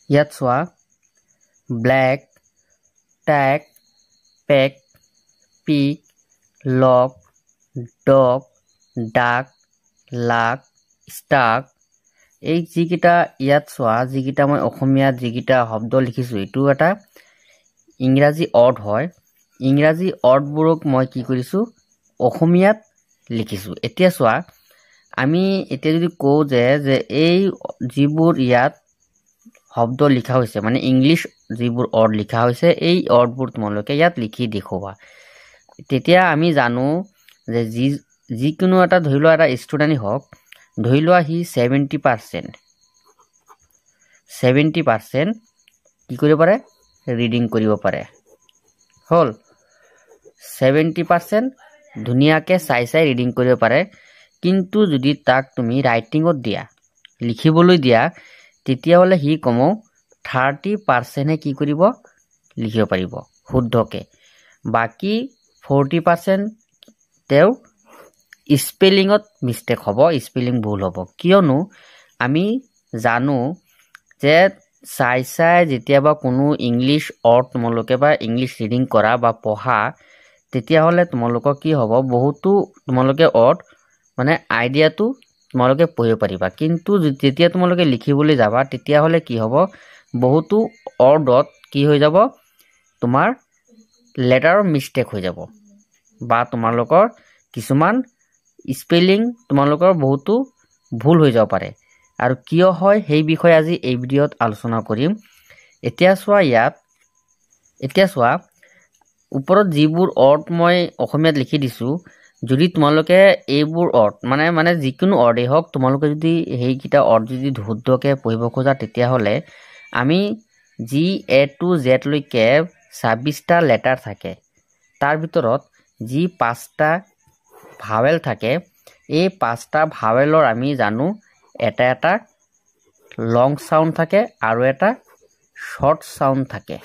ইয়াত চোৱা black, tech, pack, পিক, লক, dog, ডাক, লাক, ষ্টাক, এই যিকেইটা ইয়াত চোৱা যিকেইটা মই অসমীয়াত যিকেইটা শব্দ লিখিছোঁ এইটো এটা ইংৰাজী অৰ্ড হয়। ইংৰাজী অৰ্ডবোৰক মই কি কৰিছোঁ অসমীয়াত লিখিছোঁ। এতিয়া চোৱা আমি এতিয়া যদি কওঁ যে এই যিবোৰ ইয়াত শব্দ লিখা হৈছে মানে ইংলিছ যিবোৰ অৰ্ড লিখা হৈছে এই অৰ্ডবোৰ তোমালোকে ইয়াত লিখি দেখুওৱা। তেতিয়া আমি জানো যে যিকোনো এটা ধৰি লোৱা এটা ষ্টুডেণ্টেই হওক, ধৰি লোৱা সি 70% কি কৰিব পাৰে ৰিডিং কৰিব পাৰে। হ'ল 70% ধুনীয়াকৈ চাই ৰিডিং কৰিব পাৰে। কিন্তু যদি তাক তুমি ৰাইটিঙত দিয়া লিখিবলৈ দিয়া তেতিয়াহ'লে সি কমেও 30%হে কি কৰিব লিখিব পাৰিব শুদ্ধকৈ। বাকী 40% তেওঁ স্পেলিঙত মিষ্টেক হ'ব, স্পেলিং ভুল হ'ব। কিয়নো আমি জানো যে চাই যেতিয়াবা কোনো ইংলিছ অৰ্ড তোমালোকে বা ইংলিছ ৰিডিং কৰা বা পঢ়া তেতিয়াহ'লে তোমালোকৰ কি হ'ব বহুতো তোমালোকে অৰ্ড মানে আইডিয়াটো তোমালোকে পঢ়িব পাৰিবা। কিন্তু যেতিয়া তোমালোকে লিখিবলৈ যাবা তেতিয়াহ'লে কি হ'ব বহুতো অৰ্ডত কি হৈ যাব তোমাৰ লেটাৰৰ মিষ্টেক হৈ যাব বা তোমালোকৰ কিছুমান স্পেলিং তোমালোকৰ বহুতো ভুল হৈ যাব পাৰে। আৰু কিয় হয় সেই বিষয়ে আজি এই ভিডিঅ'ত আলোচনা কৰিম। এতিয়া চোৱা ওপৰত যিবোৰ অৰ্ড মই অসমীয়াত লিখি দিছোঁ, যদি তোমালোকে এইবোৰ অৰ্ড মানে যিকোনো অৰ্ডেই হওক তোমালোকে যদি সেইকেইটা অৰ্ড যদি শুদ্ধকৈ পঢ়িব খোজা তেতিয়াহ'লে আমি যি A to Z লৈকে 26টা লেটাৰ থাকে তাৰ ভিতৰত যি 5টা ভাৱেল থাকে এই 5টা ভাৱেলৰ আমি জানো এটা লং সাউন্ড থাকে আৰু এটা শৰ্ট সাউন্ড থাকে।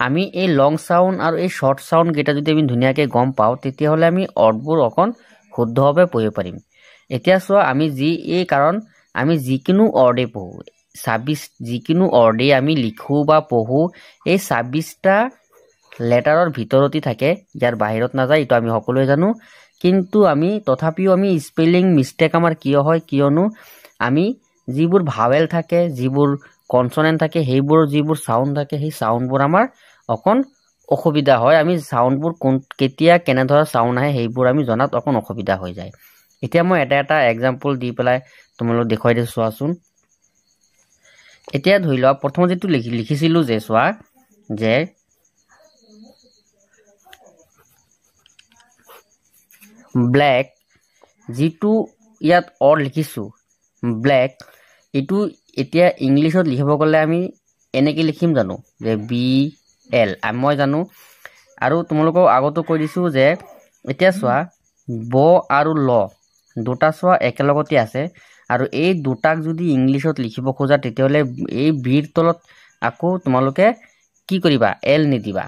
আমি এই লং সাউন্ড আৰু এই শৰ্ট সাউন্ড কেইটা যদি আমি ধুনীয়াকৈ গম পাওঁ তেতিয়াহ'লে আমি অৰ্ডবোৰ অকণ শুদ্ধভাৱে পঢ়িব পাৰিম। এতিয়া চোৱা কাৰণ আমি যিকোনো অৰ্ডেই পঢ়োঁ যিকোনো অৰ্ডেই আমি লিখোঁ বা পঢ়োঁ এই 26টা লেটাৰৰ ভিতৰতে থাকে, ইয়াৰ বাহিৰত নাযায়, এইটো আমি সকলোৱে জানো। কিন্তু তথাপিও আমি স্পেলিং মিষ্টেক আমাৰ কিয় হয় কিয়নো আমি যিবোৰ ভাৱেল থাকে যিবোৰ কনচনেণ্ট থাকে সেইবোৰ যিবোৰ চাউণ্ড থাকে সেই চাউণ্ডবোৰ আমাৰ অকণ অসুবিধা হয়। আমি চাউণ্ডবোৰ কেতিয়া কেনেধৰণৰ চাউণ্ড আহে সেইবোৰ আমি জনাত অকণ অসুবিধা হৈ যায়। এতিয়া মই এটা এক্সাম্পল দি পেলাই তোমালোকক দেখুৱাই দিছোঁ চোৱাচোন। এতিয়া ধৰি লোৱা প্ৰথম যিটো লিখিছিলোঁ যে চোৱা যে ব্লেক, যিটো ইয়াত অৰ্ড লিখিছোঁ ব্লেক, এইটো এতিয়া ইংলিছত লিখিব গ'লে আমি এনেকৈ লিখিম জানো যে BL মই জানো। আৰু তোমালোকক আগতো কৈ দিছোঁ যে এতিয়া চোৱা ব আৰু ল দুটা চোৱা একেলগতে আছে আৰু এই দুটাক যদি ইংলিছত লিখিব খোজা তেতিয়াহ'লে এই বিৰ তলত আকৌ তোমালোকে কি কৰিবা এল নিদিবা,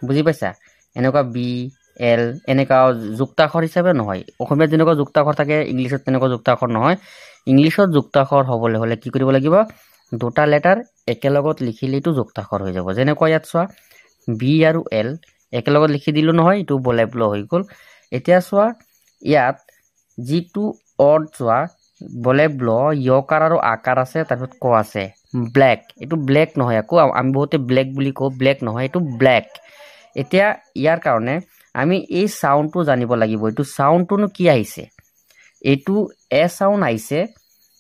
বুজি পাইছা? এনেকুৱা BL এনেকুৱা যুক্তাক্ষৰ হিচাপে নহয়। অসমীয়াত যেনেকুৱা যুক্তাক্ষৰ থাকে ইংলিছত তেনেকুৱা যুক্তাক্ষৰ নহয়। ইংলিছত যুক্তাক্ষৰ হ'বলৈ হ'লে কি কৰিব লাগিব দুটা লেটাৰ একেলগত লিখিলেইটো যুক্তাক্ষৰ হৈ যাব। যেনেকুৱা ইয়াত চোৱা B আৰু L একেলগত লিখি দিলোঁ নহয়, এইটো বলে ব্ল হৈ গ'ল। এতিয়া চোৱা ইয়াত যিটো অৰ্ড চোৱা বলে ব্ল য়কাৰ আৰু আকাৰ আছে, তাৰপিছত ক আছে ব্লেক, এইটো ব্লেক নহয়, আকৌ আমি বহুতে ব্লেক বুলি কওঁ, ব্লেক নহয় এইটো ব্লেক। এতিয়া ইয়াৰ কাৰণে আমি এই চাউণ্ডটো জানিব লাগিব, এইটো চাউণ্ডটোনো কি আহিছে, এইটো এ চাউণ্ড আহিছে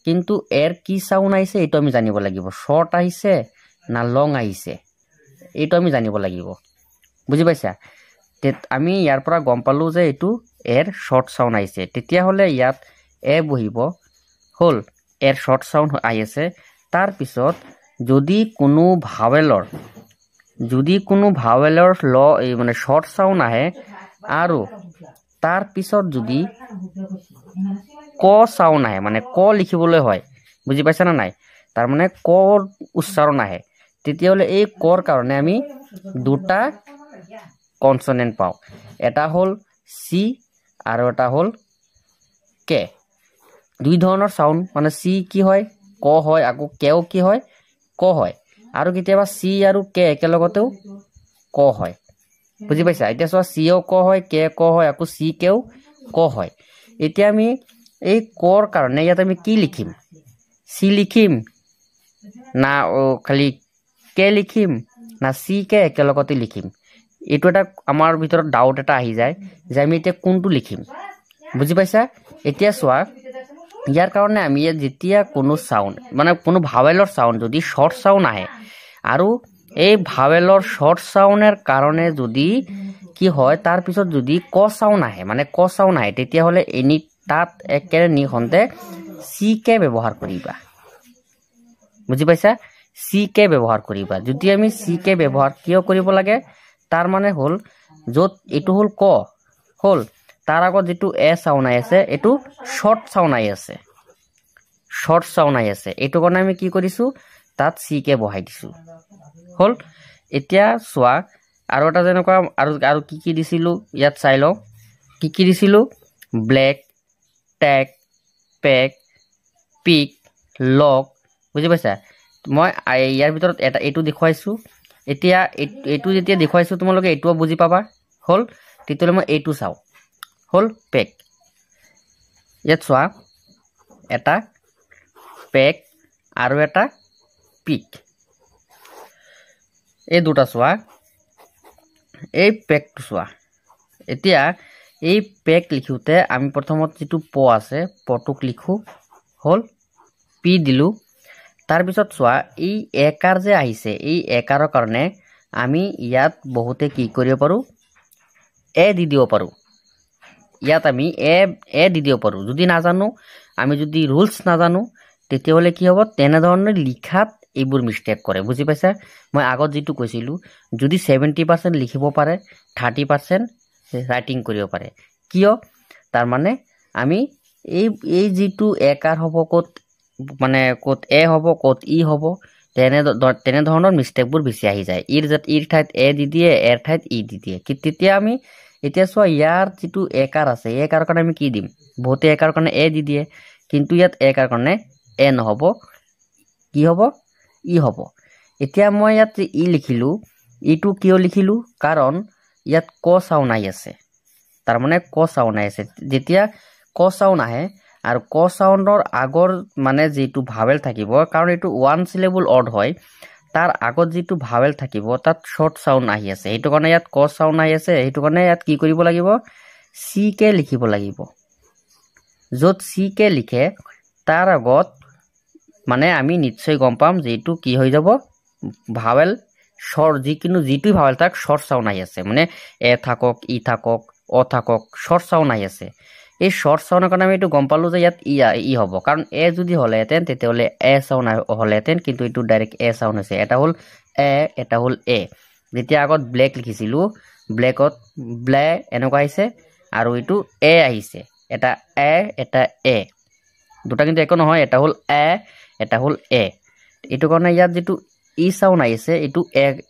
কিন্তু এৰ কি চাউণ্ড আহিছে এইটো আমি জানিব লাগিব। শৰ্ট আহিছে না লং আহিছে এইটো আমি জানিব লাগিব, বুজি পাইছা? আমি ইয়াৰ পৰা গম পালোঁ যে এইটো এৰ শৰ্ট চাউণ্ড আহিছে, তেতিয়াহ'লে ইয়াত এ বহিব। হ'ল এৰ শৰ্ট চাউণ্ড আহি আছে। তাৰপিছত যদি কোনো ভাৱেলৰ মানে শৰ্ট চাউণ্ড আহে আৰু তাৰপিছত যদি ক চাউণ্ড আহে মানে ক লিখিবলৈ হয়, বুজি পাইছা নে নাই? তাৰমানে কৰ উচ্চাৰণ আহে তেতিয়াহ'লে এই কৰ কাৰণে আমি দুটা কনচনেণ্ট পাওঁ, এটা হ'ল চি আৰু এটা হ'ল কে। দুই ধৰণৰ চাউণ্ড মানে চি কি হয় ক হয়, আকৌ কেও কি হয় ক হয় আৰু কেতিয়াবা চি আৰু কে একেলগতেও ক হয় বুজি পাইছা এতিয়া চোৱা চিও ক হয় কে ক হয় আকৌ চি কেও ক হয় এতিয়া আমি এই কৰ কাৰণে ইয়াত আমি কি লিখিম চি লিখিম না খালি কে লিখিম না চি কে একেলগতে লিখিম এইটো এটা আমাৰ ভিতৰত ডাউট এটা আহি যায় যে আমি এতিয়া কোনটো লিখিম বুজি পাইছা এতিয়া চোৱা ইয়াৰ কাৰণে আমি যেতিয়া কোনো সাউন্ড মানে কোনো ভাৱেলৰ সাউন্ড যদি শৰ্ট সাউন্ড আহে আৰু এই ভাৱেলৰ শৰ্ট সাউন্ডৰ কাৰণে যদি কি হয় তাৰ পিছত যদি ক সাউন্ড আহে মানে ক সাউন্ড আহে তেতিয়া হলে এনি তাত একেৰে নিখন্তে সি কে ব্যৱহাৰ কৰিবা বুজি পাইছা সি কে ব্যৱহাৰ কৰিবা যদি আমি সি কে ব্যৱহাৰ কিয় কৰিব লাগে তাৰ মানে হল যত এটো হল ক হল তাৰ আগত যেটো এ সাউন্ড আই আছে এটো শৰ্ট সাউন্ড আই আছে শৰ্ট সাউন্ড আই আছে এইটো কাৰণে আমি কি কৰিছো তাত সি কে বহাই দিছো হল এতিয়া সোৱা আৰু এটা যেনেকুৱা আৰু কি দিছিলো ইয়াত চাই লও কি দিছিলো ব্ল্যাক ট্যাগ পেক পিক লগ বুজি পাইছা মই ইয়াৰ ভিতৰত এটা এটো দেখুৱাইছো এতিয়া এটো যেতিয়া দেখুৱাইছো তোমালোকে এটো বুজি পাবা হল তেতিয়ালে মই এটো চাও হল পেক ইয়াত সোৱা এটা পেক আৰু এটা পিক এই দুটা সোৱা এই পেকটো সোৱা এতিয়া এই পেক লিখোতে আমি প্ৰথমত যেটো প আছে পটুক লিখো হল পি দিলু তাৰ পিছত সোৱা এই একাৰ যে আহিছে এই একাৰৰ কাৰণে আমি ইয়াত বহুতে কি কৰিব পাৰো এ দি দিব পাৰো ইয়াত আমি এ দি দিব পাৰো যদি না জানো আমি যদি ৰুলস না জানো তেতিয়া হলে কি হ'ব তেনে ধৰণৰ লিখাত এইবোৰ মিস্টেক কৰে বুজি পাইছা মই আগত যেটো কৈছিলো যদি 70% লিখিব পাৰে 30% ৰাইটিং কৰিব পাৰে কিয় তাৰ মানে আমি এই যেটো একাৰ হ'ব কত মানে কত এ হ'ব কত ই হ'ব তেনে ধৰণৰ মিস্টেকবোৰ বেছি আহি যায় ইৰ ঠাইত এ দি দিয়ে এৰ ঠাইত ই দি দিয়ে কি তেতিয়া আমি এতিয়া চোৱা ইয়াৰ যেটো একাৰ আছে একাৰ কাৰণে আমি কি দিম বহুতে একাৰ কাৰণে এ দি দিয়ে কিন্তু ইয়াত একাৰ কাৰণে এ নহব কি হ'ব ই হ'ব এতিয়া মই ইয়াত ই লিখিলো ইটো কিয় লিখিলো কাৰণ ইয়াত ক সাউন্ড আই আছে তাৰ মানে ক সাউন্ড আই আছে যেতিয়া ক সাউন্ড আহে আৰু ক সাউন্ডৰ আগৰ মানে যেটো ভাৱেল থাকিব কাৰণ এটো ওৱান সিলেবল অৰ্ড হয় তাৰ আগত যেটো ভাৱেল থাকিব তাত শৰ্ট সাউন্ড আহি আছে এইটো কাৰণে ইয়াত ক সাউন্ড আহি আছে এইটো কাৰণে ইয়াত কি কৰিব লাগিব সি কে লিখিব লাগিব যত সি কে লিখে তাৰ আগত মানে আমি নিশ্চয় গম পাম যে এটো কি হৈ যাব ভাৱেল শৰ্ট যিকিনো যেটো ভাৱেল তাক শৰ্ট সাউন্ড আহি আছে মানে এ থাকক ই থাকক অ থাকক শৰ্ট সাউন্ড আহি আছে এই শৰ্ট সাউন্ডৰ কাৰণে আমি এটো গম পালো যে ইয়াত ই হ'ব কাৰণ এ যদি হলেহেঁতেন তেতিয়া হলে এ সাউন্ড হলেহেঁতেন কিন্তু এটো ডাইৰেক্ট এ সাউন্ড হৈছে এটা হল এ এটা হল এ যেতিয়া আগত ব্ল্যাক লিখিছিলো ব্ল্যাকত ব্লে এনেকুৱা আহিছে আৰু এটো এ আহিছে এটা এটা এ দুটা কিন্তু একো নহয় এটা হল এ এটা হল এ এটো কাৰণে ইয়াত যেটো ই সাউন্ড আহিছে এটো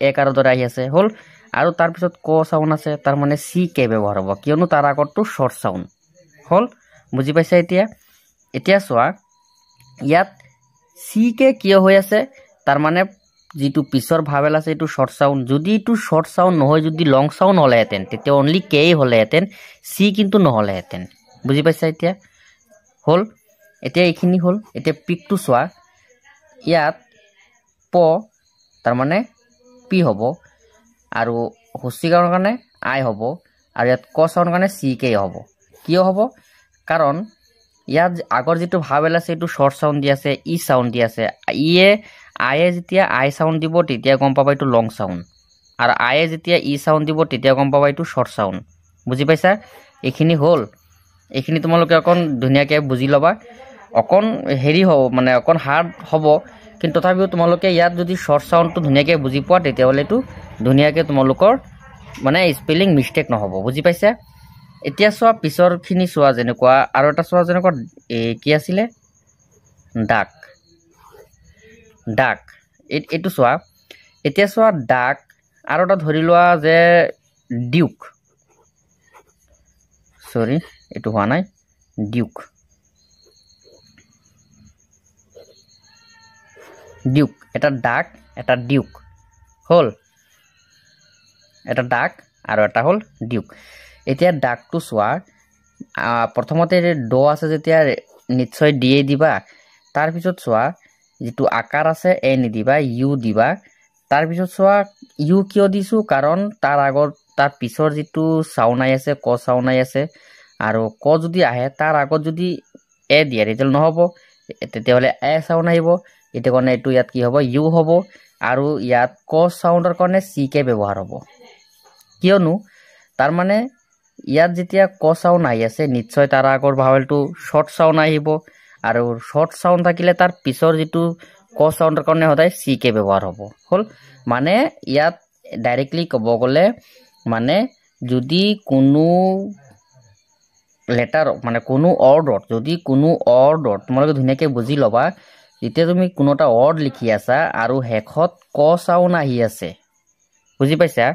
একাৰ দৰে আহি আছে হল আৰু তাৰ পিছত ক সাউন্ড আছে তাৰ মানে সি কে ব্যৱহাৰ হ'ব কিয়নো তাৰ আগৰটো শৰ্ট সাউন্ড হল বুজি পাইছা এতিয়া চোৱা ইয়াত সি কে কিয় হৈ আছে তাৰ মানে যেটো পিছৰ ভাৱেল আছে এটো শৰ্ট সাউন্ড যদি এটো শৰ্ট সাউন্ড নহয় যদি লং সাউন্ড হলেহেঁতেন তেতিয়া অনলি কে হলেহেঁতেন সি কিন্তু নহলেহেঁতেন বুজি পাইছা এতিয়া হল এতিয়া এইখিনি হল এতিয়া পিকটো চোৱা ইয়াত প তাৰ মানে পি হ'ব আৰু হস্যিকাৰৰ কাৰণে আই হ'ব আৰু ইয়াত ক সাউন্ড কাৰণে সি কে হ'ব কিয় হ'ব কাৰণ ইয়াত আগৰ যেটো ভাৱেল আছে এটো শৰ্ট সাউন্ড দি আছে ই সাউন্ড দি আছে ইয়ে আয়ে যেতিয়া আই সাউন্ড দিব তেতিয়া গম পাবা এটো লং সাউন্ড আৰু আয়ে যেতিয়া ই সাউন্ড দিব তেতিয়া গম পাবা এটো শৰ্ট সাউন্ড বুজি পাইছা এইখিনি হল এইখিনি তোমালোকে অকন ধুনিয়াকে বুজি লবা অকন হেৰি হ'ব মানে অকন হাৰ্ড হ'ব কিন্তু তথাপিও তোমালোকে ইয়াত যদি শৰ্ট সাউন্ডটো ধুনিয়াকে বুজি পোৱা তেতিয়া হলে এটো ধুনিয়াকে তোমালোকৰ মানে স্পেলিং মিস্টেক নহব বুজি পাইছা এতিয়া চোৱা পিছৰ খিনি চোৱা যেনেকুৱা আৰু এটা চোৱা যেনেকুৱা কি আছিল ডাক এটো চোৱা এতিয়া চোৱা ডাক আৰু এটা ধৰি লোৱা যে ডিউক সৰি এটো হোৱা নাই ডিউক ডিউক এটা ডাক এটা ডিউক হ'ল এটা ডাক আৰু এটা হ'ল ডিউক এতিয়া ডাকটো চোৱা প্ৰথমতে ড আছে যেতিয়া নিশ্চয় ডিয়ে দিবা তাৰ পিছত চোৱা যেটো আকাৰ আছে এ নিদিবা ইউ দিবা তাৰ পিছত চোৱা ইউ কিয় দিছো কাৰণ তাৰ আগৰ তাৰ পিছৰ যেটো সাউন্ড আই আছে ক সাউন্ড আই আছে আৰু ক যদি আহে তাৰ আগত যদি এ দিয়া ৰিজাল্ট নহব তেতিয়া হলে এ সাউন্ড আহিব এটা কাৰণে এটো ইয়াত কি হ'ব ইউ হ'ব আৰু ইয়াত ক সাউন্ডৰ কাৰণে সি কে ব্যৱহাৰ হ'ব কিয়নো তাৰ মানে ইয়াত যেতিয়া ক সাউন্ড আহি আছে নিশ্চয় তাৰ আগৰ ভাৱেলটো শৰ্ট সাউন্ড আহিব আৰু শৰ্ট সাউন্ড থাকিলে তাৰ পিছৰ যেটো ক সাউন্ডৰ কাৰণে হদাই সি কে ব্যৱহাৰ হ'ব হল মানে ইয়াত ডাইৰেক্টলি ক'ব গলে মানে যদি কোনো লেটাৰ মানে কোনো অৰ্ডৰ যদি কোনো অৰ্ডৰ তোমালোকে ধুনিয়াকে বুজি লবা যেতিয়া তুমি কোনোটা অৰ্ড লিখি আছা আৰু হেখত ক সাউন্ড আহি আছে বুজি পাইছা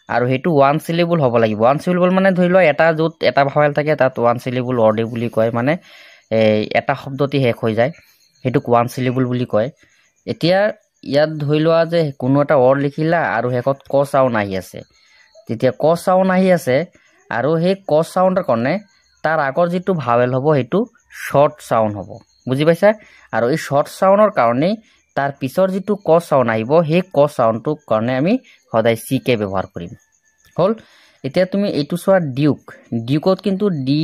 আৰু হেতু ওয়ান সিলেবল হ'ব লাগিব ওয়ান সিলেবল মানে ধৰি লোৱা এটা যত এটা ভাৱেল থাকে তাত ওয়ান সিলেবল অৰ্ডে বুলি কয় মানে এটা শব্দটি হেক হৈ যায় হেতু ওয়ান সিলেবল বুলি কয় এতিয়া ইয়াত ধৰি লোৱা যে কোনো এটা অৰ্ড লিখিলা আৰু হেকত ক সাউন্ড আহি আছে তেতিয়া ক সাউন্ড আহি আছে আৰু হে ক সাউন্ডৰ কাৰণে তাৰ আগৰ যেটো ভাৱেল হ'ব হেতু শৰ্ট সাউন্ড হ'ব বুজি পাইছা আৰু এই শৰ্ট সাউন্ডৰ কাৰণে তাৰ পিছৰ যেটো ক সাউন্ড আহিব হে ক সাউন্ডটো কাৰণে আমি সদায় সি কে ব্যৱহাৰ কৰিম হল এতিয়া তুমি এইটো চোৱা ডিউক ডিউকত কিন্তু ডি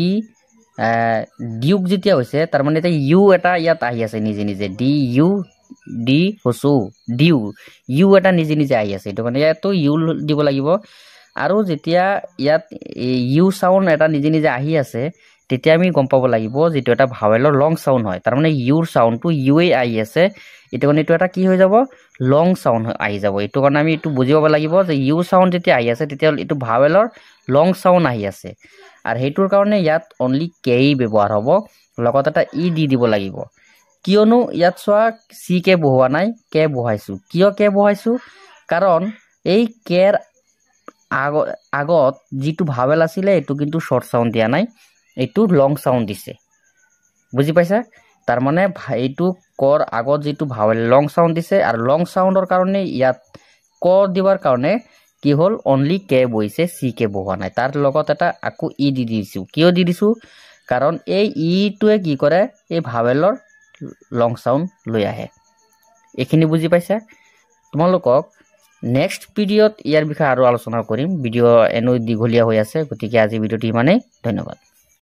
ডিউক যেতিয়া হৈছে তাৰ মানে এটা ইউ এটা ইয়াত আহি আছে নিজে নিজে ডি ইউ ডি হসু ডিউ ইউ এটা নিজে নিজে আহি আছে এটো মানে ইয়াতো ইউ দিব লাগিব আৰু যেতিয়া ইয়াত ইউ সাউন্ড এটা নিজে নিজে আহি আছে তেতিয়া আমি গম পাব লাগিব যেটো এটা ভাৱেলৰ লং সাউন্ড হয় তাৰ মানে ইউৰ সাউন্ডটো ইউই আহি আছে এটো মানে এটো এটা কি হৈ যাব লং সাউন্ড আহি যাব এটো কাৰণে আমি এটো বুজি পাব লাগিব যে ইউ সাউন্ড যেতিয়া আহি আছে তেতিয়া এটো ভাৱেলৰ লং সাউন্ড আহি আছে আৰু হেতুৰ কাৰণে ইয়াত অনলি কেই ব্যৱহাৰ হ'ব লগত এটা ই দি দিব লাগিব কিয়নো ইয়াত চোৱা সি কে বহোৱা নাই কে বহাইছো কিয় কে বহাইছো কাৰণ এই কেৰ আগত যেটো ভাৱেল আছিল এটো কিন্তু শৰ্ট সাউন্ড দিয়া নাই এটো লং সাউন্ড দিছে বুজি পাইছা তাৰ মানে এইটোকৰ আগত যেটো ভাৱেল লং সাউন্ড দিছে আৰু লং সাউন্ডৰ কাৰণে ইয়াত ক দিবাৰ কাৰণে কি হল অনলি কে বইছে সি কে বহোৱা নাই তাৰ লগত এটা আকু ই দি দিছো কিয় দি দিছো কাৰণ এই ইটোৱে কি কৰে এই ভাৱেলৰ লং সাউন্ড লৈ আহে এখিনি বুজি পাইছা তোমালোকক নেক্সট ভিডিঅত ইয়াৰ বিষয়ে আৰু আলোচনা কৰিম ভিডিঅ এনো দীঘলীয়া হৈ আছে গতিকে আজি ভিডিঅটি মানে ধন্যবাদ